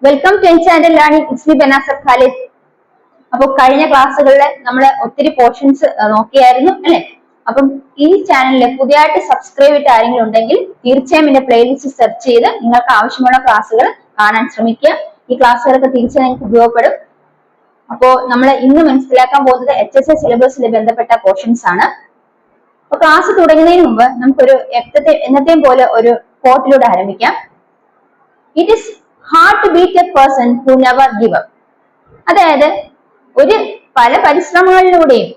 Welcome to channel learning. It's me Banasar Khalid. അപ്പോൾ കഴിഞ്ഞ ക്ലാസ്സുകളിൽ നമ്മൾ ഒത്തിരി പോർഷൻസ് നോക്കിയായിരുന്നു അല്ലെ. അപ്പം ഈ ചാനലിൽ പുതിയതായിട്ട് സബ്സ്ക്രൈബ് ചെയ്തിട്ട് ആരെങ്കിലും ഉണ്ടെങ്കിൽ തീർച്ചയായും എന്റെ പ്ലേലിസ്റ്റ് സെർച്ച് ചെയ്ത് നിങ്ങൾക്ക് ആവശ്യമുള്ള ക്ലാസ്സുകൾ കാണാൻ ശ്രമിക്കുക. ഈ ക്ലാസ്സുകളൊക്കെ തീർച്ചയായും നിങ്ങൾക്ക് ഉപയോഗപ്പെടും. അപ്പോൾ നമ്മൾ ഇന്ന് മനസ്സിലാക്കാൻ പോകുന്നത് HSC സിലബസിൽ ബന്ധപ്പെട്ട പോർഷൻസ് ആണ്. അപ്പൊ ക്ലാസ് തുടങ്ങുന്നതിന് മുമ്പ് നമുക്കൊരു എന്നത്തെയും പോലെ ഒരു കോട്ടിലൂടെ ആരംഭിക്കാം. It is hard to beat a person who never give up. അതായത് ഒരു പല പരിശ്രമങ്ങളിലൂടെയും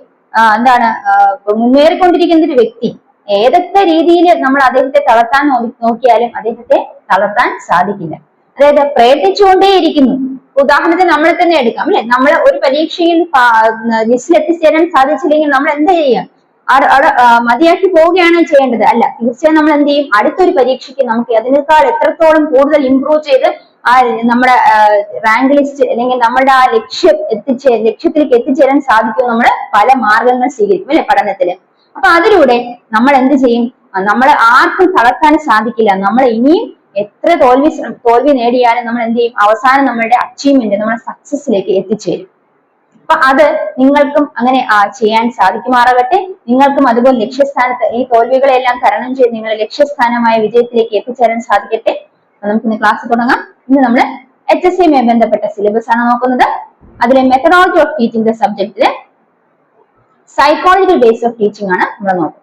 മുന്നേറിക്കൊണ്ടിരിക്കുന്ന ഒരു വ്യക്തി ഏതൊക്കെ രീതിയിൽ നമ്മൾ അദ്ദേഹത്തെ തളർത്താൻ നോക്കിയാലും അദ്ദേഹത്തെ തളർത്താൻ സാധിക്കില്ല. അതായത് പ്രയത്നിച്ചുകൊണ്ടേയിരിക്കുന്നു. ഉദാഹരണത്തിന് നമ്മളെ തന്നെ എടുക്കാം അല്ലെ. നമ്മൾ ഒരു പരീക്ഷയിൽ ലിസ്റ്റിൽ എത്തിച്ചേരാൻ സാധിച്ചില്ലെങ്കിൽ നമ്മൾ എന്താ ചെയ്യാം? മതിയാക്കി പോവുകയാണ് ചെയ്യേണ്ടത്? അല്ല, തീർച്ചയായും നമ്മൾ എന്ത് ചെയ്യും? അടുത്തൊരു പരീക്ഷയ്ക്ക് നമുക്ക് അതിനേക്കാൾ എത്രത്തോളം കൂടുതൽ ഇംപ്രൂവ് ചെയ്ത് നമ്മുടെ റാങ്ക് ലിസ്റ്റ് അല്ലെങ്കിൽ നമ്മുടെ ആ ലക്ഷ്യത്തിലേക്ക് എത്തിച്ചേരാൻ സാധിക്കും. നമ്മൾ പല മാർഗങ്ങൾ സ്വീകരിക്കും അല്ലെ പഠനത്തില്. അപ്പൊ അതിലൂടെ നമ്മൾ എന്ത് ചെയ്യും? നമ്മളെ ആർക്കും തളർത്താൻ സാധിക്കില്ല. നമ്മൾ ഇനിയും എത്ര തോൽവി നേടിയാലും നമ്മൾ എന്ത് ചെയ്യും? അവസാനം നമ്മളുടെ അച്ചീവ്മെന്റ്, നമ്മുടെ സക്സസിലേക്ക് എത്തിച്ചേരും. അപ്പൊ അത് നിങ്ങൾക്കും അങ്ങനെ ചെയ്യാൻ സാധിക്കുമാറാകട്ടെ. നിങ്ങൾക്കും അതുപോലെ ലക്ഷ്യസ്ഥാനത്ത് ഈ തോൽവികളെല്ലാം തരണം ചെയ്ത് നിങ്ങളുടെ ലക്ഷ്യസ്ഥാനമായ വിജയത്തിലേക്ക് എത്തിച്ചേരാൻ സാധിക്കട്ടെ. നമുക്ക് ഇന്ന് ക്ലാസ് തുടങ്ങാം. ഇന്ന് നമ്മൾ HSCയുമായി ബന്ധപ്പെട്ട സിലബസ് ആണ് നോക്കുന്നത്. അതിലെ മെത്തഡോളജി ഓഫ് ടീച്ചിങ് ദ സബ്ജക്റ്റിലെ സൈക്കോളജിക്കൽ ബേസ് ഓഫ് ടീച്ചിങ് ആണ് നമ്മൾ നോക്കുന്നത്.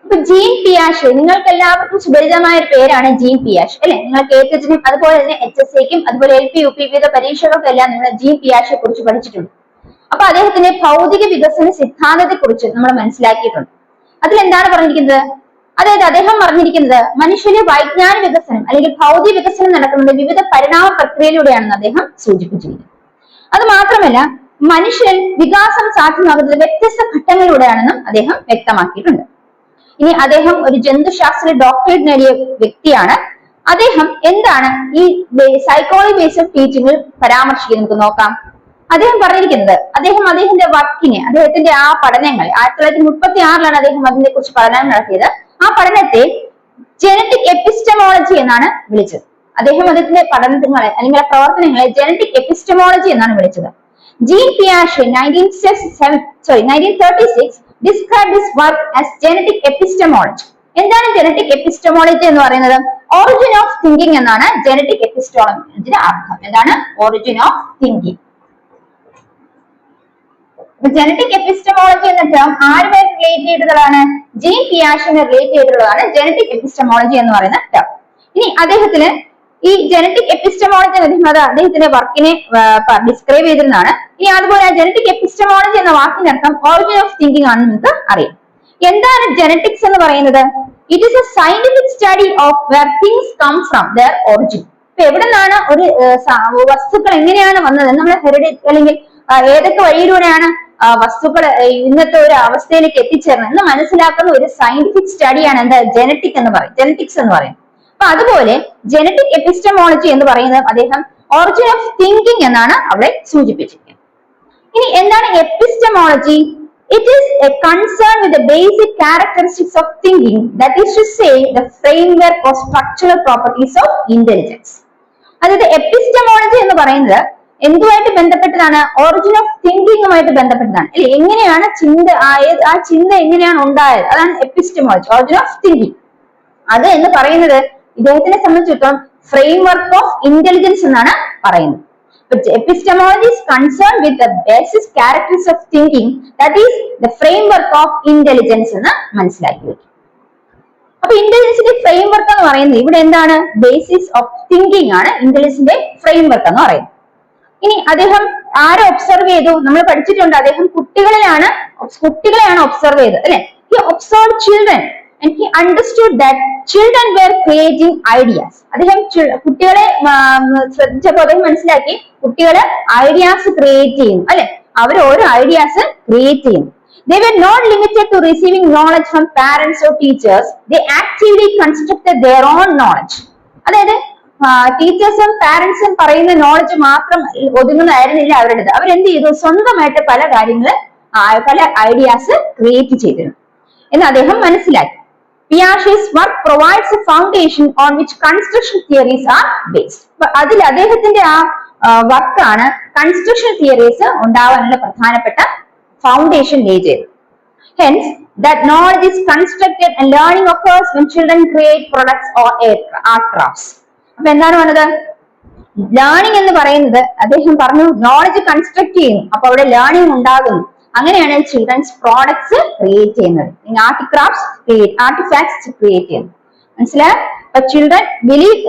ഇപ്പൊ ജീൻ പിയാഷെ, നിങ്ങൾക്ക് എല്ലാവർക്കും സുപരിചിതമായ ഒരു പേരാണ് ജീൻ പിയാഷെ അല്ലെ. നിങ്ങൾ KTHനും അതുപോലെ തന്നെ HSCക്കും അതുപോലെ LP UP വിവിധ പരീക്ഷകൾക്കെല്ലാം നിങ്ങൾ ജീൻ പിയാഷെ കുറിച്ച് പഠിച്ചിട്ടുണ്ട്. അപ്പൊ അദ്ദേഹത്തിന്റെ ഭൗതിക വികസന സിദ്ധാന്തത്തെ കുറിച്ച് നമ്മൾ മനസ്സിലാക്കിയിട്ടുണ്ട്. അതിലെന്താണ് പറഞ്ഞിരിക്കുന്നത്? അതായത് അദ്ദേഹം പറഞ്ഞിരിക്കുന്നത് മനുഷ്യന്റെ വൈജ്ഞാനിക വികസനം അല്ലെങ്കിൽ ഭൗതിക വികസനം നടക്കുന്നത് വിവിധ പരിണാമ പ്രക്രിയയിലൂടെയാണെന്ന് അദ്ദേഹം സൂചിപ്പിച്ചിരിക്കുന്നു. അത് മാത്രമല്ല മനുഷ്യൻ വികാസം സാധ്യമാകുന്നത് വ്യത്യസ്ത ഘട്ടങ്ങളിലൂടെയാണെന്നും അദ്ദേഹം വ്യക്തമാക്കിയിട്ടുണ്ട്. ഇനി അദ്ദേഹം ഒരു ജന്തുശാസ്ത്ര ഡോക്ടറേറ്റ് നേടിയ വ്യക്തിയാണ്. അദ്ദേഹം എന്താണ് ഈ സൈക്കോളജി ബേസ് ഓഫ് ടീച്ചിങ്ങിൽ പരാമർശിക്കുന്നത് നമുക്ക് നോക്കാം. അദ്ദേഹം പറഞ്ഞിരിക്കുന്നത് അദ്ദേഹത്തിന്റെ വർക്കിനെ, അദ്ദേഹത്തിന്റെ ആ പഠനങ്ങൾ 1936 അദ്ദേഹം അതിനെ കുറിച്ച് പഠനം നടത്തിയത്. ആ പഠനത്തെ ജനറ്റിക് എപ്പിസ്റ്റമോളജി എന്നാണ് വിളിച്ചത്. അദ്ദേഹത്തിന്റെ പഠനങ്ങളെ അല്ലെങ്കിൽ പ്രവർത്തനങ്ങളെ ജനറ്റിക് എപ്പിസ്റ്റമോളജി എന്നാണ് വിളിച്ചത്. ജീൻ പിയാഷെ 1936 described his work as genetic epistemology. എന്താണ് ജനറ്റിക് എപ്പിസ്റ്റമോളജി എന്ന് പറയുന്നത്? ഒറിജിൻ ഓഫ് തിങ്കിങ് എന്നാണ് ജനറ്റിക് എപ്പിസ്റ്റമോളജിയുടെ അർത്ഥം. എന്താണ് origin of thinking? Genetic epistemology എന്ന ടേം ആരുമായി റിലേറ്റ് ചെയ്തിട്ടുള്ളതാണ്? ജീൻ പിയാഷെനെ റിലേറ്റ് ചെയ്തിട്ടുള്ളതാണ് ജനറ്റിക് എപ്പിസ്റ്റമോളജി എന്ന് പറയുന്ന ടേം. ഇനി അദ്ദേഹത്തിന് ഈ ജനറ്റിക് എപ്പിസ്റ്റമോളജി അദ്ദേഹത്തിന്റെ വർക്കിനെ ഡിസ്ക്രൈബ് ചെയ്തിരുന്നതാണ്. ഇനി അതുപോലെ ജനറ്റിക് എപ്പിസ്റ്റമോളജി എന്ന വാക്കിന്റെ അർത്ഥം ഒറിജിൻ ഓഫ് തിങ്കിങ് ആണെന്ന് നിങ്ങൾക്ക് അറിയാം. എന്താണ് ജനറ്റിക്സ് എന്ന് പറയുന്നത്? It is a scientific study of where things come from their origin. ഇപ്പൊ എവിടെ നിന്നാണ് ഒരു വസ്തുക്കൾ എങ്ങനെയാണ് വന്നത്, നമ്മുടെ ഹെറിഡിറ്റി അല്ലെങ്കിൽ ഏതൊക്കെ വഴിയിലൂടെയാണ് വസ്തുക്കൾ ഇന്നത്തെ ഒരു അവസ്ഥയിലേക്ക് എത്തിച്ചേർന്നത് എന്ന് മനസ്സിലാക്കുന്ന ഒരു സയന്റിഫിക് സ്റ്റഡിയാണ് എന്താ ജനറ്റിക്സ് എന്ന് പറയും. അപ്പൊ അതുപോലെ ജനറ്റിക് എപ്പിസ്റ്റമോളജി എന്ന് പറയുന്നത് അദ്ദേഹം ഒറിജിൻ ഓഫ് തിങ്കിങ് എന്നാണ് അവിടെ സൂചിപ്പിച്ചിരിക്കുന്നത്. ഇനി എന്താണ് epistemology? It is a concern with the basic characteristics of thinking, that is to say the framework or structural properties of intelligence. അതായത് എപ്പിസ്റ്റമോളജി എന്ന് പറയുന്നത് എന്തുമായിട്ട് ബന്ധപ്പെട്ടതാണ്? ഒറിജിൻ ഓഫ് തിങ്കിങ്ങുമായിട്ട് ബന്ധപ്പെട്ടതാണ് അല്ലെ. എങ്ങനെയാണ് ആ ചിന്ത എങ്ങനെയാണ് ഉണ്ടായത്? അതാണ് എപ്പിസ്റ്റമോളജി, ഒറിജിൻ ഓഫ് തിങ്കിങ്. അത് എന്ന് പറയുന്നത് ഇദ്ദേഹത്തിനെ സംബന്ധിച്ചിടത്തോളം ഫ്രെയിംവർക്ക് ഓഫ് ഇന്റലിജൻസ് എന്നാണ് പറയുന്നത്. Epistemology is concerned with the basic characteristics of thinking, that is the framework of intelligence എന്ന് മനസ്സിലാക്കി വെക്കും. അപ്പൊ ഇന്റലിജൻസിന്റെ ഫ്രെയിംവർക്ക് എന്ന് പറയുന്നത് ഇവിടെ എന്താണ്? ബേസിസ് ഓഫ് തിങ്കിങ് ആണ് ഇന്റലിജൻസിന്റെ ഫ്രെയിംവർക്ക് എന്ന് പറയുന്നത്. ഇനി അദ്ദേഹം ആരെ ഒബ്സർവ് ചെയ്തു? നമ്മൾ പഠിച്ചിട്ടുണ്ട്. അദ്ദേഹം കുട്ടികളെയാണ് ഒബ്സർവ് ചെയ്തത് അല്ലെ. He observed children and he understood that children were creating ideas. അദ്ദേഹം കുട്ടികളെ ശ്രദ്ധിച്ചപ്പോൾ അദ്ദേഹം മനസ്സിലാക്കി കുട്ടികള് ഐഡിയാസ് ക്രിയേറ്റ് ചെയ്യുന്നു അല്ലെ. അവർ ഓരോ ഐഡിയാസ് ക്രിയേറ്റ് ചെയ്യുന്നു. They were not limited to receiving knowledge from parents or teachers. They actively constructed their own knowledge. അതായത് ടീച്ചേഴ്സും പാരന്റ്സും പറയുന്ന നോളജ് മാത്രം ഒതുങ്ങുന്നതായിരുന്നില്ല അവരുടേത്. അവരെന്ത് ചെയ്തു? സ്വന്തമായിട്ട് പല ഐഡിയാസ് ക്രിയേറ്റ് ചെയ്തിരുന്നു എന്ന് അദ്ദേഹം മനസ്സിലാക്കി. Piaget's work provides a foundation on which construction theories are based. അതിൽ അദ്ദേഹത്തിന്റെ ആ വർക്കാണ് കൺസ്ട്രക്ഷൻ തിയറീസ് ഉണ്ടാവാനുള്ള പ്രധാനപ്പെട്ട ഫൗണ്ടേഷൻ ലേ ചെയ്തത്. Hence, that knowledge is constructed and learning occurs when children create products or art crafts. അപ്പൊ എന്താണ് പറഞ്ഞത്? ലേണിംഗ് എന്ന് പറയുന്നത് അദ്ദേഹം പറഞ്ഞു നോളജ് കൺസ്ട്രക്ട് ചെയ്യുന്നു, അപ്പൊ അവിടെ ലേണിംഗ് ഉണ്ടാകുന്നു. അങ്ങനെയാണ് ചിൽഡ്രൻസ് പ്രോഡക്ട്സ് ക്രിയേറ്റ് ചെയ്യുന്നത്, ആർട്ടിഫാക്ട്സ് ക്രിയേറ്റ് ചെയ്യുന്നത്. മനസ്സിലായോ? അപ്പൊ children believe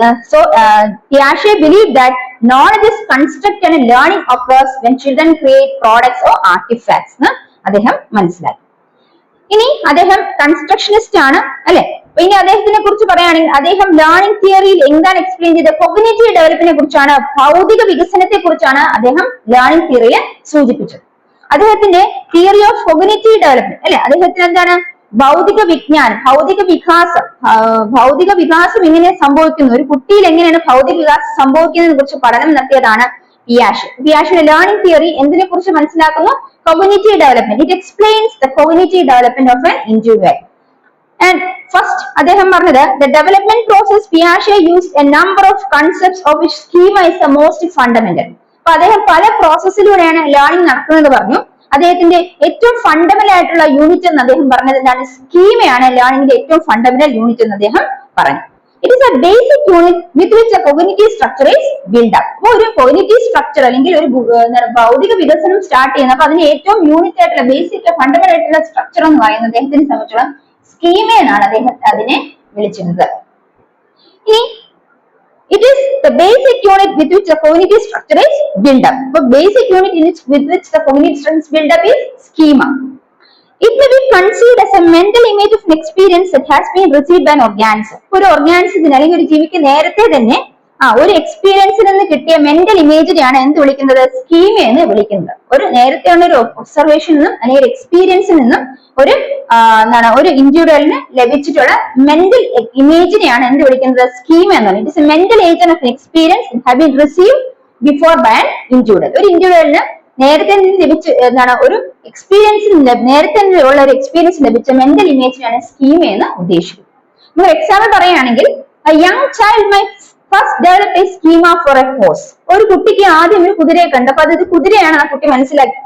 Piaget believed that knowledge is constructed and learning occurs when children create products or artifacts എന്ന് അദ്ദേഹം മനസ്സിലാക്കി. ഇനി അദ്ദേഹം കൺസ്ട്രക്ഷനിസ്റ്റ് ആണ് അല്ലെ. ഇനി അദ്ദേഹത്തിനെ കുറിച്ച് പറയുകയാണെങ്കിൽ അദ്ദേഹം ലേണിംഗ് തിയറിയിൽ എന്താണ് എക്സ്പ്ലെയിൻ ചെയ്തത്? കോഗ്നിറ്റീവ് ഡെവലപ്മെന്റിനെ കുറിച്ചാണ്, ഭൗതിക വികസനത്തെ കുറിച്ചാണ് അദ്ദേഹം ലേണിംഗ് തിയറിയിൽ സൂചിപ്പിച്ചത്. അദ്ദേഹത്തിന്റെ തിയറി ഓഫ് കോഗ്നിറ്റീവ് ഡെവലപ്മെന്റ് അല്ലെ, അദ്ദേഹത്തിന് എന്താണ് ഭൗതിക വിജ്ഞാനം, ഭൗതിക വികാസം എങ്ങനെ സംഭവിക്കുന്നു, ഒരു കുട്ടിയിൽ എങ്ങനെയാണ് ഭൗതിക വികാസം സംഭവിക്കുന്നതിനെ കുറിച്ച് പഠനം നടത്തിയതാണ് Piaget. Piaget's learning theory എന്തിനെ കുറിച്ച് മനസ്സിലാക്കുന്നു? Cognitive development. It explains the cognitive development of an individual. And first, അദ്ദേഹം പറഞ്ഞത് the development process Piaget used a number of concepts of which schema is the most fundamental. അപ്പൊ അദ്ദേഹം പല പ്രോസസ്സിലൂടെയാണ് learning നടക്കുന്നത് പറഞ്ഞു. അദ്ദേഹത്തിന്റെ ഏറ്റവും ഫണ്ടമെന്റൽ ആയിട്ടുള്ള യൂണിറ്റ് എന്ന് അദ്ദേഹം പറഞ്ഞത് എന്താണ്? സ്കീമയാണ് ലേണിംഗിന്റെ ഏറ്റവും ഫണ്ടമെന്റൽ യൂണിറ്റ് എന്ന് അദ്ദേഹം പറഞ്ഞു. It is a basic unit with which a cognitive structure is built up. അപ്പൊ ഒരു കോഗ്നിറ്റീവ് സ്ട്രക്ചർ അല്ലെങ്കിൽ ഒരു ഭൗതിക വികസനം സ്റ്റാർട്ട് ചെയ്യുന്നത്, അപ്പൊ അതിന് ഏറ്റവും യൂണിറ്റ് ആയിട്ടുള്ള ബേസിക് ഫണ്ടമെന്റൽ ആയിട്ടുള്ള സ്ട്രക്ചർ എന്ന് പറയുന്നത് അദ്ദേഹത്തിനെ സംബന്ധിച്ചുള്ള സ്കീമ എന്നാണ് അദ്ദേഹം അതിനെ വിളിച്ചിരുന്നത്. ഇനി it is the basic unit with which the cognitive structure is built up. So basic unit with which the cognitive structure is built up is schema. It may be conceived as a mental image of an experience that has been received by an organism. ഒരു ഓർഗാനിസത്തിന് അല്ലെങ്കിൽ ഒരു ജീവിക്ക് നേരത്തെ തന്നെ ഒരു എക്സ്പീരിയൻസിൽ നിന്ന് കിട്ടിയ mental ഇമേജിനെയാണ് എന്ത് വിളിക്കുന്നത്? സ്കീമ എന്ന് വിളിക്കുന്നത്. ഒരു നേരത്തെയുള്ള ഒരു ഒബ്സർവേഷനിൽ നിന്നും അല്ലെങ്കിൽ ഒരു എക്സ്പീരിയൻസിൽ നിന്നും ഒരു ഇൻഡിവിജ്വലിന് ലഭിച്ചിട്ടുള്ള മെന്റൽ ഇമേജിനെയാണ് എന്ത് വിളിക്കുന്നത്? സ്കീമ എന്ന് പറയുന്നത്. It is a mental agent of experience have been received before by an individual. ഒരു ഇൻഡിവിജ്വലിന് നേരത്തെ ലഭിച്ച ഒരു എക്സ്പീരിയൻസിൽ നേരത്തെ ഉള്ള ഒരു എക്സ്പീരിയൻസ് ലഭിച്ച മെന്റൽ ഇമേജിനാണ് സ്കീമ എന്ന് ഉദ്ദേശിക്കുന്നത്. നമ്മൾ എക്സാമ്പിൾ പറയുകയാണെങ്കിൽ a young child might first develop a schema for a horse. ഒരു കുട്ടിക്ക് ആദ്യം ഒരു കുതിരയെ കണ്ടു, അപ്പൊ അത് കുതിരയാണ് ആ കുട്ടി മനസ്സിലാക്കി.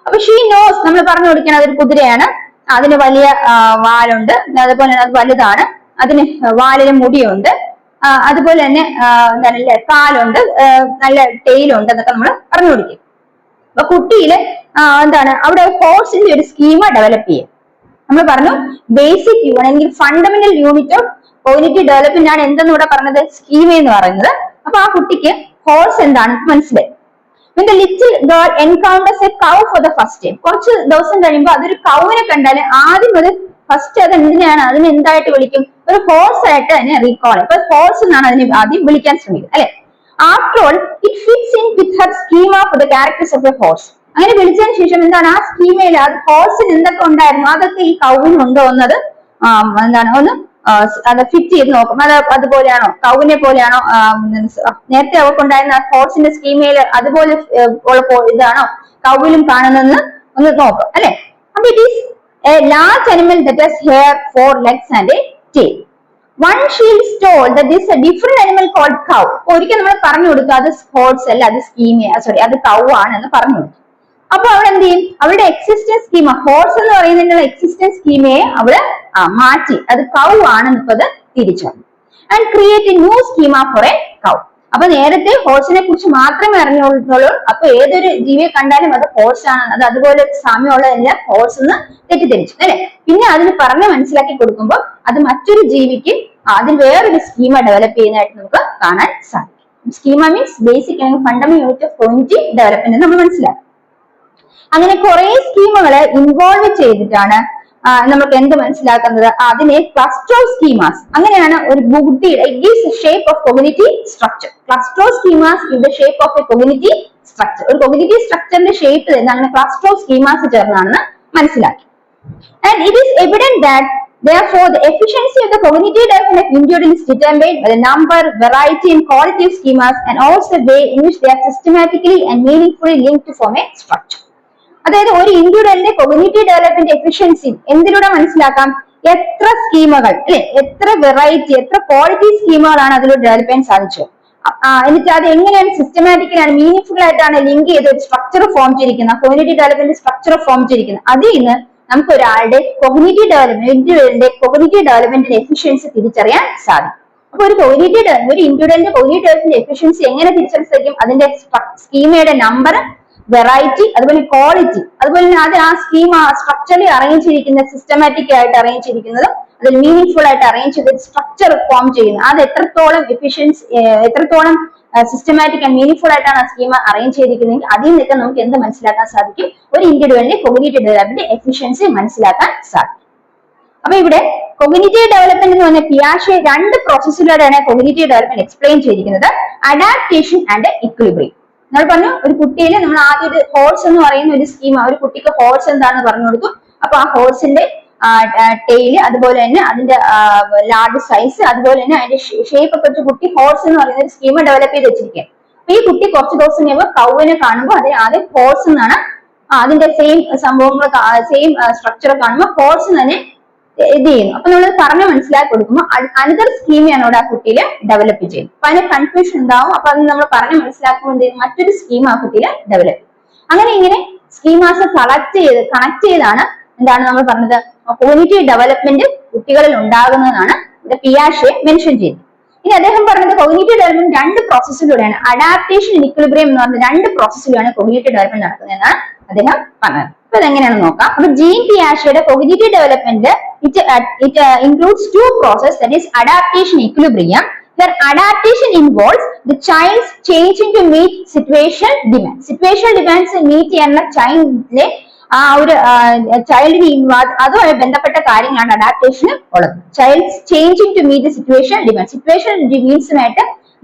അപ്പൊ ഷീ നോസ്, നമ്മൾ പറഞ്ഞു കൊടുക്കണം അതൊരു കുതിരയാണ്, അതിന് വലിയ വാലുണ്ട്, അതുപോലെ അത് വലുതാണ്, അതിന് വാലിന് മുടിയുണ്ട്, അതുപോലെ തന്നെ കാലുണ്ട്, നല്ല ടെയിലുണ്ട് എന്നൊക്കെ നമ്മൾ പറഞ്ഞു കൊടുക്കും. അപ്പൊ കുട്ടിയില് അവിടെ ഹോഴ്സിന്റെ ഒരു സ്കീമ ഡെവലപ്പ് ചെയ്യും. നമ്മൾ പറഞ്ഞു ബേസിക് അല്ലെങ്കിൽ fundamental unit of cognitive development ആണ് എന്തെന്ന് ഇവിടെ പറഞ്ഞത്? സ്കീമ എന്ന് പറയുന്നത്. അപ്പൊ ആ കുട്ടിക്ക് ഹോഴ്സ് എന്താണെന്ന് മനസ്സിലായി. When the little girl encounters a cow for the first time, കുറച്ച് ദിവസം കഴിയുമ്പോൾ അതൊരു കൗവിനെ കണ്ടാൽ ആദ്യം അത് ഫസ്റ്റ് അത് എന്തിനാണ് അതിനെ എന്തായിട്ട് വിളിക്കും? ഒരു ഹോഴ്സ് ആയിട്ട് അതിനെ റീകോൾ. അപ്പൊ ഹോഴ്സ് എന്നാണ് അതിനെ ആദ്യം വിളിക്കാൻ ശ്രമിക്കുന്നത് അല്ലെ. After all, it fits in with her schema for the characters of a horse. അങ്ങനെ വിളിച്ചതിന് ശേഷം എന്താണ് ആ സ്കീമയിൽ അത് ഹോഴ്സിന് എന്തൊക്കെ ഉണ്ടായിരുന്നു അതൊക്കെ ഈ കൗവിന് ഉണ്ടോ എന്നത് ഒന്ന് അത് ഫിറ്റ് ചെയ്ത് നോക്കും. അത് അതുപോലെയാണോ, കൗവിനെ പോലെയാണോ, നേരത്തെ അവർക്കുണ്ടായിരുന്ന ഹോഴ്സിന്റെ സ്കീമയിൽ അതുപോലെ ഉള്ള ഇതാണോ കൗവിലും കാണുന്നതെന്ന് ഒന്ന് നോക്കും അല്ലെ. അപ്പൊ it is A large animal that has hair, 4 legs and a tail. One she is told that this is a different animal called cow. ഒരിക്കൽ നമ്മൾ പറഞ്ഞു കൊടുക്കുക അത് ഹോഴ്സ് അല്ല, അത് അത് കൗ ആണ് എന്ന് പറഞ്ഞു കൊടുക്കും. അപ്പൊ അവിടെ എന്ത് ചെയ്യും? അവരുടെ എക്സിസ്റ്റൻസ് സ്കീമ, ഹോഴ്സ് എന്ന് പറയുന്നതിനുള്ള എക്സിസ്റ്റൻസ് സ്കീമയെ അവിടെ മാറ്റി അത് കൗ ആണെന്ന് ഇപ്പൊ അത് തിരിച്ചറിഞ്ഞു. And create a new schema for a cow. അപ്പൊ നേരത്തെ ഹോഴ്സിനെ കുറിച്ച് മാത്രമേ അറിഞ്ഞുള്ളൂ. അപ്പൊ ഏതൊരു ജീവിയെ കണ്ടാലും അത് ഹോഴ്സ് ആണ്, അത് അതുപോലെ സാമ്യമുള്ളതെല്ലാം ഹോഴ്സ് എന്ന് തെറ്റിദ്ധരിച്ചു അല്ലെ. പിന്നെ അതിന് പറഞ്ഞ് മനസ്സിലാക്കി കൊടുക്കുമ്പോൾ അത് മറ്റൊരു ജീവിക്ക് അതിൽ വേറൊരു സ്കീമ ഡെവലപ്പ് ചെയ്യുന്നതായിട്ട് നമുക്ക് കാണാൻ സാധിക്കും. സ്കീമ മീൻസ് ബേസിക് അല്ലെങ്കിൽ fundamental unit of cognitive development നമ്മൾ മനസ്സിലാക്കും. അങ്ങനെ കുറെ സ്കീമുകളെ ഇൻവോൾവ് ചെയ്തിട്ടാണ് നമുക്ക് എന്ത് മനസ്സിലാക്കുന്നത്? അതിനെ ക്ലസ്റ്റർ ഓഫ് സ്കീമാസ്. അങ്ങനെയാണ് ഒരു ബുദ്ധിയുടെ it gives shape of cognitive structure. Cluster of schemas give the shape of A cognitive structure. ഒരു കോഗ്നിറ്റീവ് സ്ട്രക്ചറിന്റെ ഷേപ്പ് തന്നെ അങ്ങനെ ക്ലസ്റ്റർ ഓഫ് സ്കീമാസ് ചേർന്നാണെന്ന് മനസ്സിലാക്കി. And it is evident that therefore the efficiency of the cognitive development of individual is determined by the number, variety and quality of schemas and also the way in which they are systematically and meaningfully linked to form a structure. അതായത് ഒരു ഇൻഡിവിജ്വലിന്റെ cognitive development efficiency എന്തിലൂടെ മനസ്സിലാക്കാം? എത്ര സ്കീമുകൾ അല്ലെ, എത്ര variety, എത്ര quality സ്കീമുകളാണ് അതിലൂടെ develop ചെയ്യാൻ സാധിച്ചത്. എന്നിട്ട് അത് എങ്ങനെയാണ് സിസ്റ്റമാറ്റിക്കലാണ്, മീനിങ്ഫുൾ ആയിട്ടാണ് ലിങ്ക് ചെയ്ത് ഒരു സ്ട്രക്ചർ ഫോം ചെയ്തിരിക്കുന്നത്, കോഗ്നിറ്റീവ് ഡെവലപ്മെന്റ് സ്ട്രക്ചർ ഫോം ചെയ്തിരിക്കുന്നത്. അതിൽ നിന്ന് നമുക്ക് ഒരാളുടെ കോഗ്നിറ്റീവ് ഡെവലപ്മെന്റിന്റെ എഫിഷ്യൻസി തിരിച്ചറിയാൻ സാധിക്കും. അപ്പൊ ഒരു ഇൻഡിവിജ്വലിന്റെ കോഗ്നിറ്റീവ് ഡെവലപ്മെന്റ് എഫിഷ്യൻസി എങ്ങനെ തിരിച്ചറിയാൻ സാധിക്കും? അതിന്റെ സ്കീമയുടെ നമ്പർ, വെറൈറ്റി, അതുപോലെ ക്വാളിറ്റി, അതുപോലെ തന്നെ അത് ആ സ്കീം സ്ട്രക്ചറിൽ അറേഞ്ച് ചെയ്തിരിക്കുന്ന സിസ്റ്റമാറ്റിക് ആയിട്ട് അറേഞ്ച് ചെയ്തിരിക്കുന്നതും അതിൽ മീനിങ്ഫുൾ ആയിട്ട് അറേഞ്ച് ചെയ്ത സ്ട്രക്ചർ ഫോം ചെയ്യുന്നത്, അത് എത്രത്തോളം എഫിഷ്യൻസി, എത്രത്തോളം സിസ്റ്റമാറ്റിക് ആൻഡ് മീനിങ്ഫുൾ ആയിട്ടാണ് ആ സ്കീം അറേഞ്ച് ചെയ്തിരിക്കുന്നതെങ്കിൽ അതിൽ നിന്നൊക്കെ നമുക്ക് എന്ത് മനസ്സിലാക്കാൻ സാധിക്കും? ഒരു ഇൻഡിവിജ്വലിന്റെ കോഗ്നിറ്റീവ് ഡെവലപ്മെന്റ് എഫിഷ്യൻസി മനസ്സിലാക്കാൻ സാധിക്കും. അപ്പൊ ഇവിടെ കോഗ്നിറ്റീവ് ഡെവലപ്മെന്റ് എന്ന് പറഞ്ഞ പിയാഷെ 2 പ്രോസസ്സിലൂടെയാണ് കോഗ്നിറ്റീവ് ഡെവലപ്മെന്റ് എക്സ്പ്ലെയിൻ ചെയ്തിരിക്കുന്നത്. Adaptation and equilibrium. നമ്മൾ പറഞ്ഞു ഒരു കുട്ടിയിൽ നമ്മൾ ആദ്യം ഒരു ഹോഴ്സ് എന്ന് പറയുന്ന ഒരു സ്കീം, ഒരു കുട്ടിക്ക് ഹോഴ്സ് എന്താണെന്ന് പറഞ്ഞു കൊടുത്തു. അപ്പൊ ആ ഹോഴ്സിന്റെ ടെയില്, അതുപോലെ തന്നെ അതിന്റെ ലാർജ് സൈസ്, അതുപോലെ തന്നെ അതിന്റെ ഷേപ്പ് ഒക്കെ വെച്ച് കുട്ടി ഹോഴ്സ് എന്ന് പറയുന്ന ഒരു സ്കീം ഡെവലപ്പ് ചെയ്ത് വെച്ചിരിക്കുക. അപ്പൊ ഈ കുട്ടി കുറച്ച് ദിവസം കഴിയുമ്പോൾ കൗവിനെ കാണുമ്പോൾ അതിന് ആദ്യം ഹോഴ്സ് എന്നാണ്, അതിന്റെ സെയിം സംഭവങ്ങൾ, സെയിം സ്ട്രക്ചർ കാണുമ്പോൾ ഹോഴ്സ് തന്നെ ഇത് ചെയ്യുന്നു. അപ്പൊ നമ്മൾ പറഞ്ഞ് മനസ്സിലാക്കി കൊടുക്കുമ്പോൾ അനദർ സ്കീമാണ് അവിടെ ആ കുട്ടിയില് ഡെവലപ്പ് ചെയ്യുന്നത്. അപ്പൊ അതിന് കൺഫ്യൂഷൻ ഉണ്ടാവും. അപ്പൊ അത് നമ്മൾ പറഞ്ഞ് മനസ്സിലാക്കുമ്പോൾ മറ്റൊരു സ്കീം ആ കുട്ടിയില് ഡെവലപ്പ് ചെയ്യും. അങ്ങനെ ഇങ്ങനെ സ്കീമാസ് കണക്ട് ചെയ്താണ് എന്താണ് നമ്മൾ പറഞ്ഞത്, കോഗ്നിറ്റീവ് ഡെവലപ്മെന്റ് കുട്ടികളിൽ ഉണ്ടാകുന്നതാണ് ഇവിടെ പിയാഷെ മെൻഷൻ ചെയ്തത്. ഇനി അദ്ദേഹം പറഞ്ഞത് കോഗ്നിറ്റീവ് ഡെവലപ്മെന്റ് 2 പ്രോസസ്സിലൂടെയാണ്, അഡാപ്റ്റേഷൻ, ഇക്വിലിബ്രിയം എന്ന് പറഞ്ഞ 2 പ്രോസസ്സിലൂടെയാണ് കോഗ്നിറ്റീവ് ഡെവലപ്മെന്റ് നടക്കുന്നത് എന്നാണ് അദ്ദേഹം പറഞ്ഞത്. അപ്പൊ അതെങ്ങനെയാണെന്ന് നോക്കാം. അപ്പൊ ജീൻ പിയാഷെയുടെ cognitive development it includes 2 processes, that is adaptation, equilibrium, where adaptation involves the child's changing to meet situation demands. Situation demands meet ചെയ്യുന്ന ചൈൽഡിലെ ആ ഒരു ചൈൽഡിന് അതുമായി ബന്ധപ്പെട്ട കാര്യങ്ങളാണ് അഡാപ്റ്റേഷന് ഉള്ളത്. Child's changing to meet situation demand, situation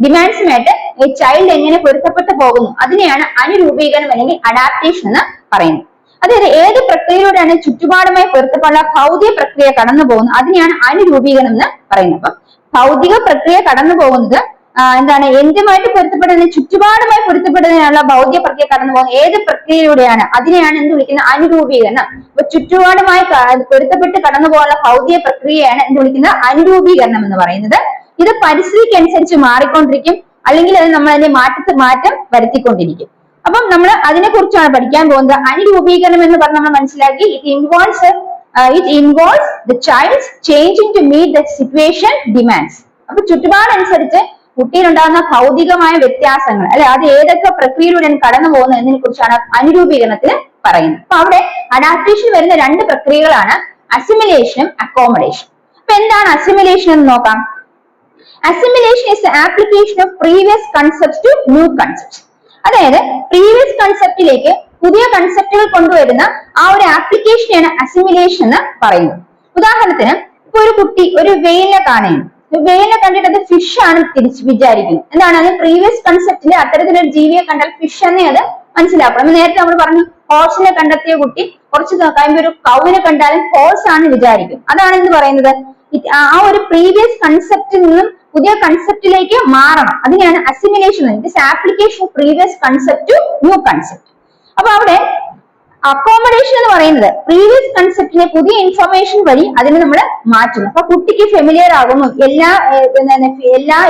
ഡിമാൻഡ്സുമായിട്ട് ഈ ചൈൽഡ് എങ്ങനെ പൊരുത്തപ്പെട്ടു പോകുന്നു അതിനെയാണ് അനുരൂപീകരണം അല്ലെങ്കിൽ അഡാപ്റ്റേഷൻ എന്ന് പറയുന്നത്. അതായത് ഏത് പ്രക്രിയയിലൂടെയാണ് ചുറ്റുപാടുമായി പൊരുത്തപ്പെടാനുള്ള ഭൗതിക പ്രക്രിയ കടന്നു പോകുന്നത് അതിനെയാണ് അനുരൂപീകരണം എന്ന് പറയുന്നത്. അപ്പം ഭൗതിക പ്രക്രിയ കടന്നു പോകുന്നത് എന്താണ്, എന്തുമായിട്ട് പൊരുത്തപ്പെടുന്നത്, ചുറ്റുപാടുമായി പൊരുത്തപ്പെടുന്നതിനുള്ള ഭൗതിക പ്രക്രിയ കടന്നു പോകുന്നത് ഏത് പ്രക്രിയയിലൂടെയാണ് അതിനെയാണ് എന്ത് വിളിക്കുന്നത്, അനുരൂപീകരണം. അപ്പൊ ചുറ്റുപാടുമായി പൊരുത്തപ്പെട്ട് കടന്നു പോകാനുള്ള ഭൗതിക പ്രക്രിയയാണ് എന്ത് വിളിക്കുന്നത്, അനുരൂപീകരണം എന്ന് പറയുന്നത്. ഇത് പരിസ്ഥിതിക്കനുസരിച്ച് മാറിക്കൊണ്ടിരിക്കും, അല്ലെങ്കിൽ അത് നമ്മൾ അതിന്റെ മാറ്റം വരുത്തിക്കൊണ്ടിരിക്കും. അപ്പം നമ്മൾ അതിനെ കുറിച്ചാണ് പഠിക്കാൻ പോകുന്നത്. അനുരൂപീകരണം എന്ന് പറഞ്ഞ് നമ്മൾ മനസ്സിലാക്കി, it involves the child's changing to meet the situation demands. അപ്പൊ ചുറ്റുപാടനുസരിച്ച് കുട്ടിയിലുണ്ടാകുന്ന ഭൗതികമായ വ്യത്യാസങ്ങൾ അല്ലെ, അത് ഏതൊക്കെ പ്രക്രിയയിലൂടെയാണ് കടന്നു പോകുന്നത് എന്നതിനെ കുറിച്ചാണ് അനുരൂപീകരണത്തിന് പറയുന്നത്. അപ്പൊ അവിടെ അഡാപ്റ്റേഷൻ വരുന്ന 2 പ്രക്രിയകളാണ് അസിമിലേഷനും അക്കോമഡേഷൻ. അപ്പൊ എന്താണ് അസിമിലേഷൻ എന്ന് നോക്കാം. Assimilation is the application of previous concepts to new concepts. അതായത് പ്രീവിയസ് കൺസെപ്റ്റിലേക്ക് പുതിയ കൺസെപ്റ്റുകൾ കൊണ്ടുവരുന്ന ആ ഒരു ആപ്ലിക്കേഷനെയാണ് അസിമിലേഷൻ എന്ന് പറയുന്നത്. ഉദാഹരണത്തിന് ഇപ്പൊ ഒരു കുട്ടി ഒരു വെയിലിനെ കാണുകയാണ്, വെയിലിനെ കണ്ടിട്ട് അത് ഫിഷ് ആണ് തിരിച്ച് വിചാരിക്കുന്നത്. എന്താണ്, അത് പ്രീവിയസ് കൺസെപ്റ്റില് അത്തരത്തിലൊരു ജീവിയെ കണ്ടാൽ ഫിഷ് എന്നേ അത് മനസ്സിലാക്കണം. നേരത്തെ നമ്മൾ പറഞ്ഞു ഹോഴ്സിനെ കണ്ടെത്തിയ കുട്ടി കുറച്ച് കഴിയുമ്പോൾ ഒരു കൗവിനെ കണ്ടാലും ഹോഴ്സ് ആണ് വിചാരിക്കും. അതാണ് എന്ന് പറയുന്നത്, ആ ഒരു പ്രീവിയസ് കൺസെപ്റ്റിൽ നിന്നും പുതിയ കൺസെപ്റ്റിലേക്ക് മാറണം. അതിനെയാണ് assimilation. It's application of previous concept to new concept. അപ്പൊ അവിടെ അക്കോമഡേഷൻ എന്ന് പറയുന്നത് പ്രീവിയസ് കൺസെപ്റ്റിനെ പുതിയ ഇൻഫർമേഷൻ വഴി അതിനെ നമ്മൾ മാറ്റുന്നു. അപ്പൊ കുട്ടിക്ക് ഫെമിലിയർ ആകുന്നു എല്ലാ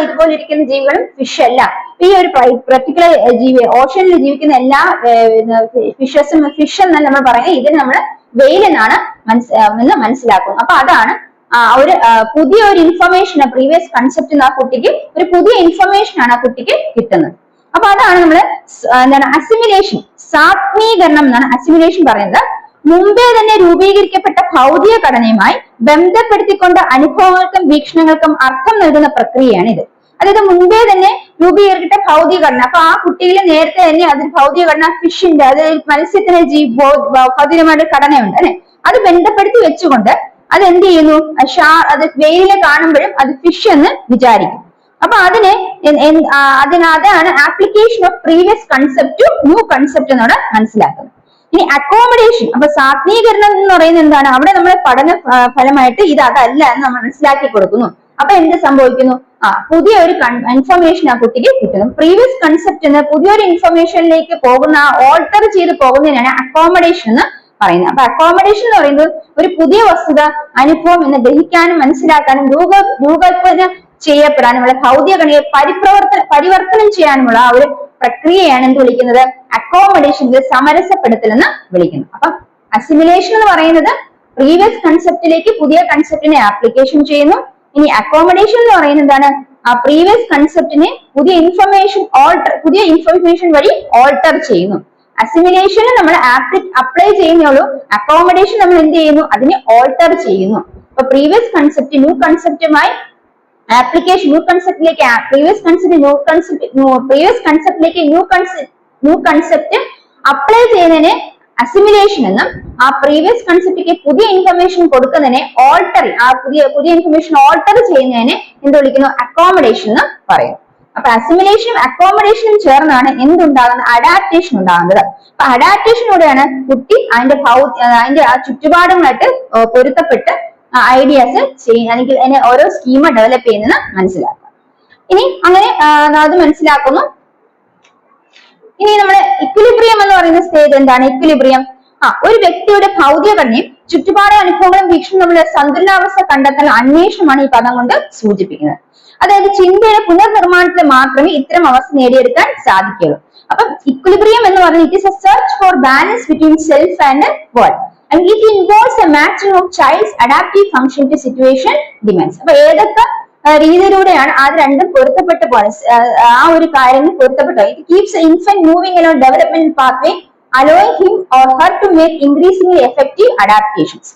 ഇതുപോലെ ഇരിക്കുന്ന ജീവികളും ഫിഷ് അല്ല. ഈ ഒരു പർട്ടിക്കുലർ ജീവി ഓഷനിൽ ജീവിക്കുന്ന എല്ലാ ഫിഷസും ഫിഷ് എന്നാണ് നമ്മൾ പറയുന്നത്. ഇതിന് നമ്മൾ വെയിൽ എന്നാണ് മനസ്സിലാക്കുന്നത്. അപ്പൊ അതാണ് ഒരു പുതിയ ഒരു ഇൻഫർമേഷൻ, പ്രീവിയസ് കൺസെപ്റ്റ് ആ കുട്ടിക്ക് ഒരു പുതിയ ഇൻഫർമേഷൻ ആണ് ആ കുട്ടിക്ക് കിട്ടുന്നത്. അപ്പൊ അതാണ് നമ്മൾ എന്താണ് അസിമിലേഷൻ, സാത്മീകരണം എന്നാണ് അസിമിലേഷൻ പറയുന്നത്. മുമ്പേ തന്നെ രൂപീകരിക്കപ്പെട്ട ഭൗതിക ഘടനയുമായി ബന്ധപ്പെടുത്തിക്കൊണ്ട് അനുഭവങ്ങൾക്കും വീക്ഷണങ്ങൾക്കും അർത്ഥം നൽകുന്ന പ്രക്രിയയാണ് ഇത്. അതായത് മുമ്പേ തന്നെ രൂപീകരിക്കപ്പെട്ട ഭൗതിക ഘടന. അപ്പൊ ആ കുട്ടികൾ നേരത്തെ തന്നെ അതിൽ ഭൗതിക ഘടന ഫിഷിന്റെ, അതായത് മത്സ്യത്തിന് ഭൗതികമായിട്ട് ഘടനയുണ്ട് അല്ലെ, അത് ബന്ധപ്പെടുത്തി വെച്ചുകൊണ്ട് അത് എന്ത് ചെയ്യുന്നു, അത് വെയിലിനെ കാണുമ്പോഴും അത് ഫിഷ് എന്ന് വിചാരിക്കും. അപ്പൊ അതാണ് application of previous concept to new concept എന്നാണ് മനസ്സിലാക്കുന്നത്. ഇനി അക്കോമഡേഷൻ. അപ്പൊ സാത്മീകരണം എന്ന് പറയുന്നത് എന്താണ്, അവിടെ നമ്മുടെ പഠന ഫലമായിട്ട് ഇത് അതല്ല എന്ന് നമ്മൾ മനസ്സിലാക്കി കൊടുക്കുന്നു. അപ്പൊ എന്ത് സംഭവിക്കുന്നു, പുതിയ ഒരു ഇൻഫർമേഷൻ ആ കുട്ടിക്ക് കിട്ടുന്നു. പ്രീവിയസ് കൺസെപ്റ്റ് എന്ന് പുതിയൊരു ഇൻഫർമേഷനിലേക്ക് പോകുന്ന, ഓൾട്ടർ ചെയ്ത് പോകുന്നതിനാണ് അക്കോമഡേഷൻ എന്ന് പറയുന്നത്. അപ്പൊ അക്കോമഡേഷൻ എന്ന് പറയുന്നത് ഒരു പുതിയ വസ്തുത, അനുഭവം എന്ന് ഗ്രഹിക്കാനും മനസ്സിലാക്കാനും രൂപകൽപ്പന ചെയ്യപ്പെടാനുമുള്ള ഭൗതിക ഘടനയെ പരിവർത്തനം ചെയ്യാനുമുള്ള ആ ഒരു പ്രക്രിയയാണ് എന്ത് വിളിക്കുന്നത്? അക്കോമഡേഷനിൽ സമരസപ്പെടുത്തൽ എന്ന് വിളിക്കുന്നത്. അപ്പൊ അസിമിലേഷൻ എന്ന് പറയുന്നത് പ്രീവിയസ് കൺസെപ്റ്റിലേക്ക് പുതിയ കൺസെപ്റ്റിനെ ആപ്ലിക്കേഷൻ ചെയ്യുന്നു. ഇനി അക്കോമഡേഷൻ എന്ന് പറയുന്നത് എന്താണ്? ആ പ്രീവിയസ് കൺസെപ്റ്റിനെ പുതിയ ഇൻഫർമേഷൻ വഴി ഓൾട്ടർ ചെയ്യുന്നു. അസിമിലേഷൻ നമ്മൾ അപ്ലൈ ചെയ്യുന്നുള്ളൂ, അക്കോമഡേഷൻ നമ്മൾ എന്ത് ചെയ്യുന്നു? അതിനെ ഓൾട്ടർ ചെയ്യുന്നു. അപ്പൊ പ്രീവിയസ് കൺസെപ്റ്റ് ന്യൂ കൺസെപ്റ്റുമായി ആപ്ലിക്കേഷൻ, പ്രീവിയസ് കൺസെപ്റ്റിലേക്ക് ന്യൂ കൺസെപ്റ്റ് അപ്ലൈ ചെയ്യുന്നതിനെ അസിമിലേഷൻ എന്നും, ആ പ്രീവിയസ് കൺസെപ്റ്റിലേക്ക് പുതിയ ഇൻഫർമേഷൻ കൊടുക്കുന്നതിനെ പുതിയ ഇൻഫർമേഷൻ ഓൾട്ടർ ചെയ്യുന്നതിനെ എന്ത് വിളിക്കുന്നു? അക്കോമഡേഷൻ എന്ന് പറയും. അപ്പൊ അസിമിലേഷനും അക്കോമഡേഷനും ചേർന്നാണ് എന്തുണ്ടാകുന്നത്? അഡാപ്റ്റേഷൻ ഉണ്ടാകുന്നത്. അപ്പൊ അഡാപ്റ്റേഷനിലൂടെയാണ് കുട്ടി അതിന്റെ ചുറ്റുപാടുമായിട്ട് പൊരുത്തപ്പെട്ട് ഐഡിയാസ് അല്ലെങ്കിൽ ഓരോ സ്കീമ ഡെവലപ്പ് ചെയ്യുന്നത് മനസ്സിലാക്കാം. ഇനി അങ്ങനെ അത് മനസ്സിലാക്കുന്നു. ഇനി നമ്മുടെ ഇക്വിലിബ്രിയം എന്ന് പറയുന്ന സ്റ്റേജ് എന്താണ്? ഇക്വിലിബ്രിയം ഒരു വ്യക്തിയുടെ ഭൗതിക ഘടനയും ചുറ്റുപാട് അനുഭവങ്ങളും വീക്ഷണം തമ്മിലുള്ള സന്തുലനാവസ്ഥ കണ്ടെത്താൻ അന്വേഷണമാണ് ഈ പദം കൊണ്ട് സൂചിപ്പിക്കുന്നത്. അതായത് ചിന്തയുടെ പുനർനിർമ്മാണത്തിൽ മാത്രമേ ഇത്തരം അവസ്ഥ നേടിയെടുക്കാൻ സാധിക്കുകയുള്ളൂ. അപ്പം ഇക്വിലിബ്രിയം എന്ന് പറയുന്നത് it is A search for balance between self and world and it involves a matching of child's adaptive function to situation demands. അപ്പൊ ഏതൊക്കെ രീതിയിലൂടെയാണ് അത് രണ്ടും പൊരുത്തപ്പെട്ട് പോകുന്നത്, ആ ഒരു കാര്യങ്ങൾ പൊരുത്തപ്പെട്ടു. It keeps infant moving along developmental pathway, allowing him or her to make increasingly effective adaptations.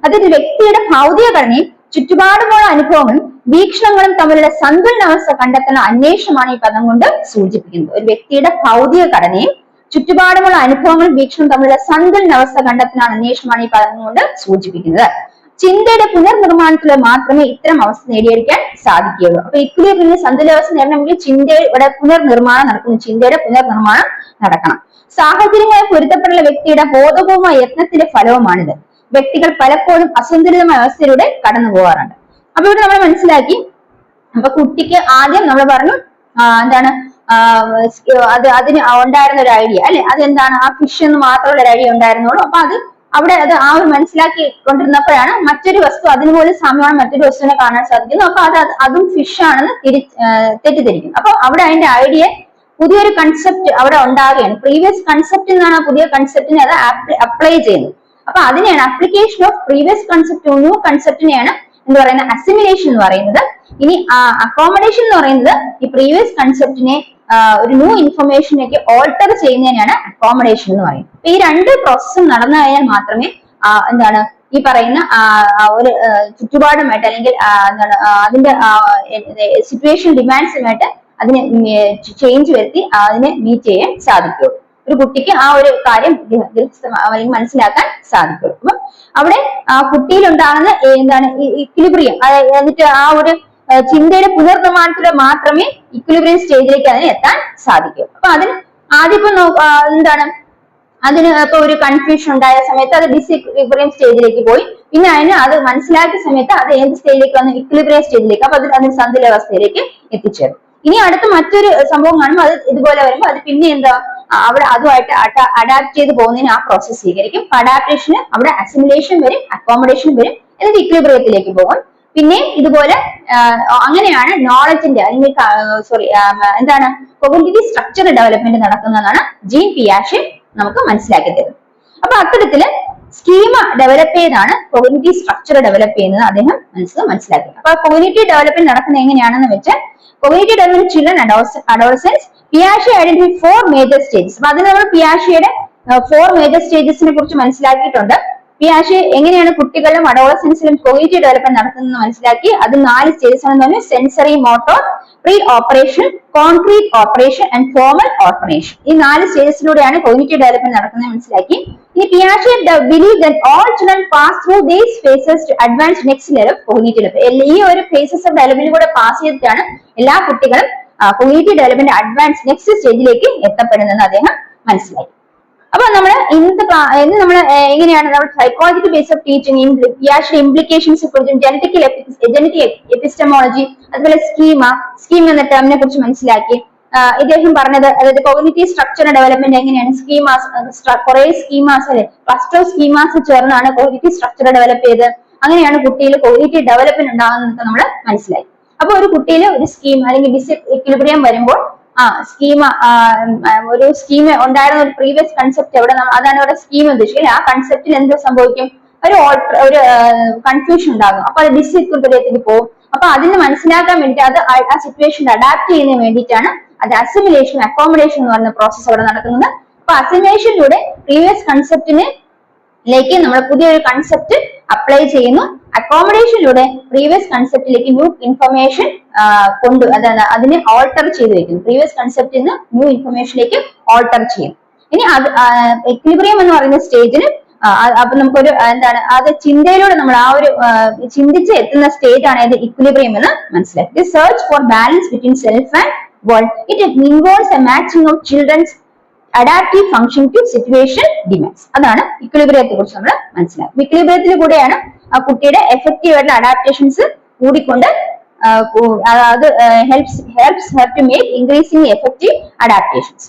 അതായത് വ്യക്തിയുടെ ഭൗതിക ഘടനയും ചുറ്റുപാടുമുള്ള അനുഭവങ്ങളും വീക്ഷണങ്ങളും തമ്മിലുള്ള സന്തുലനാവസ്ഥ കണ്ടെത്തുന്ന അന്വേഷണമാണ് ഈ പദം കൊണ്ട് സൂചിപ്പിക്കുന്നത്. ഒരു വ്യക്തിയുടെ ഭൗതിക ഘടനയും ചുറ്റുപാടുമുള്ള അനുഭവങ്ങളും വീക്ഷണം തമ്മിലുള്ള സന്തുലനാവസ്ഥ കണ്ടെത്തുന്ന അന്വേഷണമാണ് ഈ പദം കൊണ്ട് സൂചിപ്പിക്കുന്നത്. ചിന്തയുടെ പുനർനിർമ്മാണത്തിൽ മാത്രമേ ഇത്തരം അവസ്ഥ നേടിയെടുക്കാൻ സാധിക്കുകയുള്ളൂ. അപ്പൊ ഇക്വിലിബ്രിയം സന്തുലിതാവസ്ഥ നേടണമെങ്കിൽ ചിന്തയുടെ പുനർനിർമ്മാണം നടക്കുന്നു, ചിന്തയുടെ പുനർനിർമ്മാണം നടക്കണം. സാഹചര്യങ്ങളെ പൊരുത്തപ്പെട്ടുള്ള വ്യക്തിയുടെ ബോധപൂർവമായ യത്നത്തിന്റെ ഫലവുമാണിത്. വ്യക്തികൾ പലപ്പോഴും അസന്തുലിതമായ അവസ്ഥയിലൂടെ കടന്നു പോകാറുണ്ട്. അപ്പൊ ഇവിടെ നമ്മൾ മനസ്സിലാക്കി. അപ്പൊ കുട്ടിക്ക് ആദ്യം നമ്മൾ പറഞ്ഞു എന്താണ് അതിന് ഉണ്ടായിരുന്ന ഒരു ഐഡിയ അല്ലെ, അതെന്താണ്? ആ ഫിഷ് എന്ന് മാത്രമുള്ള ഒരു ഐഡിയ ഉണ്ടായിരുന്നുള്ളൂ. അപ്പൊ അത് ആ ഒരു മനസ്സിലാക്കി കൊണ്ടിരുന്നപ്പോഴാണ് മറ്റൊരു വസ്തു അതിനുപോലെ സാമ്യമാണ് മറ്റൊരു വസ്തുവിനെ കാണാൻ സാധിക്കുന്നു. അപ്പൊ അതും ഫിഷ് ആണെന്ന് തെറ്റിദ്ധരിക്കുന്നു. അപ്പൊ അവിടെ അതിന്റെ ഐഡിയ പുതിയൊരു കൺസെപ്റ്റ് അവിടെ ഉണ്ടാകുകയാണ്. പ്രീവിയസ് കൺസെപ്റ്റിൽ നിന്നാണ് പുതിയ കൺസെപ്റ്റിനെ അത് അപ്ലൈ ചെയ്യുന്നത്. അപ്പൊ അതിനെയാണ് application of previous concept new കൺസെപ്റ്റിനെയാണ് എന്ന് പറയുന്നത് അസിമിലേഷൻ എന്ന് പറയുന്നത്. ഇനി അക്കോമഡേഷൻ എന്ന് പറയുന്നത് ഈ പ്രീവിയസ് കൺസെപ്റ്റിനെ ഒരു ന്യൂ ഇൻഫർമേഷനിലേക്ക് ഓൾട്ടർ ചെയ്യുന്നതിനാണ് അക്കോമഡേഷൻ എന്ന് പറയുന്നത്. അപ്പൊ ഈ രണ്ട് പ്രോസസ്സും നടന്നു കഴിഞ്ഞാൽ മാത്രമേ എന്താണ് ഈ പറയുന്ന ഒരു ചുറ്റുപാടുമായിട്ട് അല്ലെങ്കിൽ എന്താണ് അതിന്റെ സിറ്റുവേഷൻ ഡിമാൻഡ്സുമായിട്ട് അതിനെ ചേഞ്ച് വരുത്തി അതിനെ മീറ്റ് ചെയ്യാൻ സാധിക്കുള്ളൂ. ഒരു കുട്ടിക്ക് ആ ഒരു കാര്യം അല്ലെങ്കിൽ മനസ്സിലാക്കാൻ സാധിക്കുള്ളൂ. അപ്പം അവിടെ കുട്ടിയിൽ ഉണ്ടാകുന്ന എന്താണ് ഇക്വിലിബ്രിയം, എന്നിട്ട് ആ ഒരു ചിന്തയുടെ പുനർനിർമ്മാണത്തിലൂടെ മാത്രമേ ഇക്വിലിബ്രിയം സ്റ്റേജിലേക്ക് അതിന് എത്താൻ സാധിക്കൂ. അപ്പൊ അതിന് ആദ്യം ഇപ്പൊ എന്താണ് അതിന് ഇപ്പൊ ഒരു കൺഫ്യൂഷൻ ഉണ്ടായ സമയത്ത് അത് ഡിസ്ഇക്വിലിബ്രിയം സ്റ്റേജിലേക്ക് പോയി. പിന്നെ അത് മനസ്സിലാക്കിയ സമയത്ത് അത് ഏത് സ്റ്റേജിലേക്ക് വന്നു? ഇക്വിലിബ്രിയം സ്റ്റേജിലേക്ക്. അപ്പൊ അതിന് സന്തുലിതാവസ്ഥയിലേക്ക് എത്തിച്ചേരും. ഇനി അടുത്ത മറ്റൊരു സംഭവം കാണുമ്പോൾ അത് ഇതുപോലെ വരുമ്പോൾ അത് പിന്നെ എന്താ അവിടെ അതുമായിട്ട് അഡാപ്റ്റ് ചെയ്ത് പോകുന്നതിന് ആ പ്രോസസ് സ്വീകരിക്കും. അഡാപ്റ്റേഷന് അവിടെ അസിമിലേഷൻ വരും, അക്കോമഡേഷൻ വരും, എന്നിട്ട് ഇക്വിലിബ്രിയത്തിലേക്ക് പോകും. പിന്നെ ഇതുപോലെ അങ്ങനെയാണ് നോളജിന്റെ അല്ലെങ്കിൽ എന്താണ് കോഗ്നിറ്റീവ് സ്ട്രക്ചർ ഡെവലപ്മെന്റ് നടക്കുന്നതെന്നാണ് ജീൻ പിയാഷെ നമുക്ക് മനസ്സിലാക്കി തരുന്നത്. അപ്പൊ അത്തരത്തില് സ്കീമ ഡെവലപ്പ് ചെയ്താണ് കോഗ്നിറ്റീവ് സ്ട്രക്ചർ ഡെവലപ്പ് ചെയ്യുന്നത് അദ്ദേഹം മനസ്സിലാക്കി. അപ്പൊ കോഗ്നിറ്റീവ് ഡെവലപ്മെന്റ് നടക്കുന്നത് എങ്ങനെയാണെന്ന് വെച്ചാൽ കോഗ്നിറ്റീവ് ഡെവലപ്മെന്റ് ചിൽഡ്രൻ അഡോളസൻസ് പിയാഷെ ഐഡന്റിഫൈ 4 മേജർ സ്റ്റേജസ്. അപ്പൊ അതിന് നമ്മൾ പിയാഷെയുടെ 4 മേജർ സ്റ്റേജസിനെ കുറിച്ച് മനസ്സിലാക്കിയിട്ടുണ്ട്. പിയാഷെ എങ്ങനെയാണ് കുട്ടികളിലും അഡോളസൻസിലും കോഗ്നിറ്റീവ് ഡെവലപ്മെന്റ് നടത്തുന്നത് മനസ്സിലാക്കി. അത് 4 സ്റ്റേജസ് ആണെന്ന് പറഞ്ഞു. Sensory motor, pre operation, concrete operation and formal operation. ഈ 4 സ്റ്റേജസിലൂടെയാണ് കോഗ്നിറ്റീവ് ഡെവലപ്മെന്റ് നടക്കുന്നത് മനസ്സിലാക്കി. ഇനി പിയാഷെ believe that all children pass through these phases to advance next level cognitive development. ഈ ഒരു ഫേസസ് ഓഫ് ഡെവലപ്മെന്റ് കൂടെ പാസ് ചെയ്തിട്ടാണ് എല്ലാ കുട്ടികളും കോഗ്നിറ്റീവ് ഡെവലപ്മെന്റ് അഡ്വാൻസ് നെക്സ്റ്റ് സ്റ്റേജിലേക്ക് എത്തപ്പെടുന്നതെന്ന് അദ്ദേഹം മനസ്സിലാക്കി. അപ്പൊ നമ്മൾ ഇന്ന് നമ്മൾ എങ്ങനെയാണ് നമ്മൾ സൈക്കോളജിക്കൽ ബേസ് ഓഫ് ടീച്ചിങ്, പിയാഷെ ഇംപ്ലിക്കേഷൻസ് കുറിച്ചും ജനറ്റിക് എപ്പിസ്റ്റമോളജി, അതുപോലെ സ്കീമ എന്ന ടേമിനെ കുറിച്ച് മനസ്സിലാക്കി. ഇദ്ദേഹം പറഞ്ഞത്, അതായത് കോഗ്നിറ്റീവ് സ്ട്രക്ചർ ഡെവലപ്മെന്റ് എങ്ങനെയാണ്, കുറെ സ്കീമാസ് അല്ലെ, ക്ലസ്റ്റർ ഓഫ് സ്കീമാസ് ചേർന്നാണ് കോഗ്നിറ്റീവ് സ്ട്രക്ചർ ഡെവലപ്പ് ചെയ്ത്, അങ്ങനെയാണ് കുട്ടിയിൽ കോഗ്നിറ്റീവ് ഡെവലപ്മെന്റ് ഉണ്ടാകുന്നത് നമ്മൾ മനസ്സിലായി. അപ്പൊ ഒരു കുട്ടിയിൽ ഒരു സ്കീം അല്ലെങ്കിൽ ഡിസ്ഇക്വിലിബ്രിയം വരുമ്പോൾ ഒരു സ്കീം ഉണ്ടായിരുന്ന ഒരു പ്രീവിയസ് കൺസെപ്റ്റ് എവിടെ, അതാണ് ഇവിടെ സ്കീം ഉദ്ദേശിക്കുന്നത്. ആ കൺസെപ്റ്റിൽ എന്ത് സംഭവിക്കും, ഒരു കൺഫ്യൂഷൻ ഉണ്ടാകും. അപ്പൊ അത് ഡിസ്ഇക്വിലിബ്രിയത്തിൽ പോകും. അപ്പൊ അതിന് മനസ്സിലാക്കാൻ വേണ്ടിയിട്ട് അത് ആ സിറ്റുവേഷനിൽ അഡാപ്റ്റ് ചെയ്യുന്നതിന് വേണ്ടിയിട്ടാണ് അത് അസിമിലേഷൻ അക്കോമഡേഷൻ എന്ന് പറയുന്ന പ്രോസസ് അവിടെ നടക്കുന്നത്. അപ്പൊ അസിമിലേഷനിലൂടെ പ്രീവിയസ് കൺസെപ്റ്റിലേക്ക് നമ്മൾ പുതിയൊരു കൺസെപ്റ്റ് അപ്ലൈ ചെയ്യുന്നു. അക്കോമഡേഷനിലൂടെ പ്രീവിയസ് കൺസെപ്റ്റിലേക്ക് ന്യൂ ഇൻഫർമേഷൻ അതിനെ ഓൾട്ടർ ചെയ്ത് വെക്കുന്നു. പ്രീവിയസ് കൺസെപ്റ്റിൽ നിന്ന് ന്യൂ ഇൻഫർമേഷനിലേക്ക് ഓൾട്ടർ ചെയ്യും. ഇനി എക്വിലിബ്രിയം എന്ന് പറയുന്ന സ്റ്റേജിൽ അപ്പൊ നമുക്കൊരു എന്താണ്, അത് ചിന്തയിലൂടെ നമ്മൾ ആ ഒരു ചിന്തിച്ച് എത്തുന്ന സ്റ്റേജ് ആണ് ഇത് ഇക്വിലിബ്രിയം എന്ന് മനസ്സിലാക്കി. The search for balance between self and world. It involves a matching of children's adaptive function to situation demands. അതാണ് ഇക്വിലിബ്രിയത്തെ കുറിച്ച് നമ്മൾ മനസ്സിലാക്കും. ഇക്വിലിബ്രിയത്തിൽ കൂടെയാണ് ആ കുട്ടിയുടെ എഫക്റ്റീവ് ആയിട്ടുള്ള അഡാപ്റ്റേഷൻസ് കൂടിക്കൊണ്ട് അത് helps her to make increasing effective adaptations.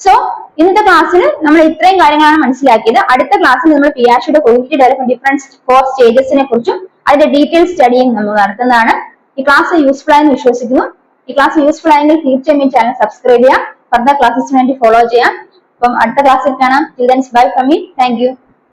So ഇന്നത്തെ ക്ലാസ്സിൽ നമ്മൾ ഇത്രയും കാര്യങ്ങളാണ് മനസ്സിലാക്കിയത്. അടുത്ത ക്ലാസ്സിൽ നമ്മൾ പിയാഷയുടെ കോഗ്നിറ്റീവ് ഡെവലപ്മെന്റ് ഡിഫറൻറ്റ് 4 സ്റ്റേജസിനെ കുറിച്ചും അതിന്റെ ഡീറ്റെയിൽ സ്റ്റഡിയും നമ്മൾ നടത്തുന്നതാണ്. ഈ ക്ലാസ് യൂസ്ഫുൾ ആയെന്ന് വിശ്വസിക്കുന്നു. ഈ ക്ലാസ് യൂസ്ഫുൾ ആയെങ്കിൽ തീർച്ചയായും ചാനൽ സബ്സ്ക്രൈബ് ചെയ്യാം, ഫർദർ ക്ലാസ്സസിന് വേണ്ടി ഫോളോ ചെയ്യാം. അപ്പം അടുത്ത ക്ലാസ്സിൽ കാണാം. Bye from me. Thank you.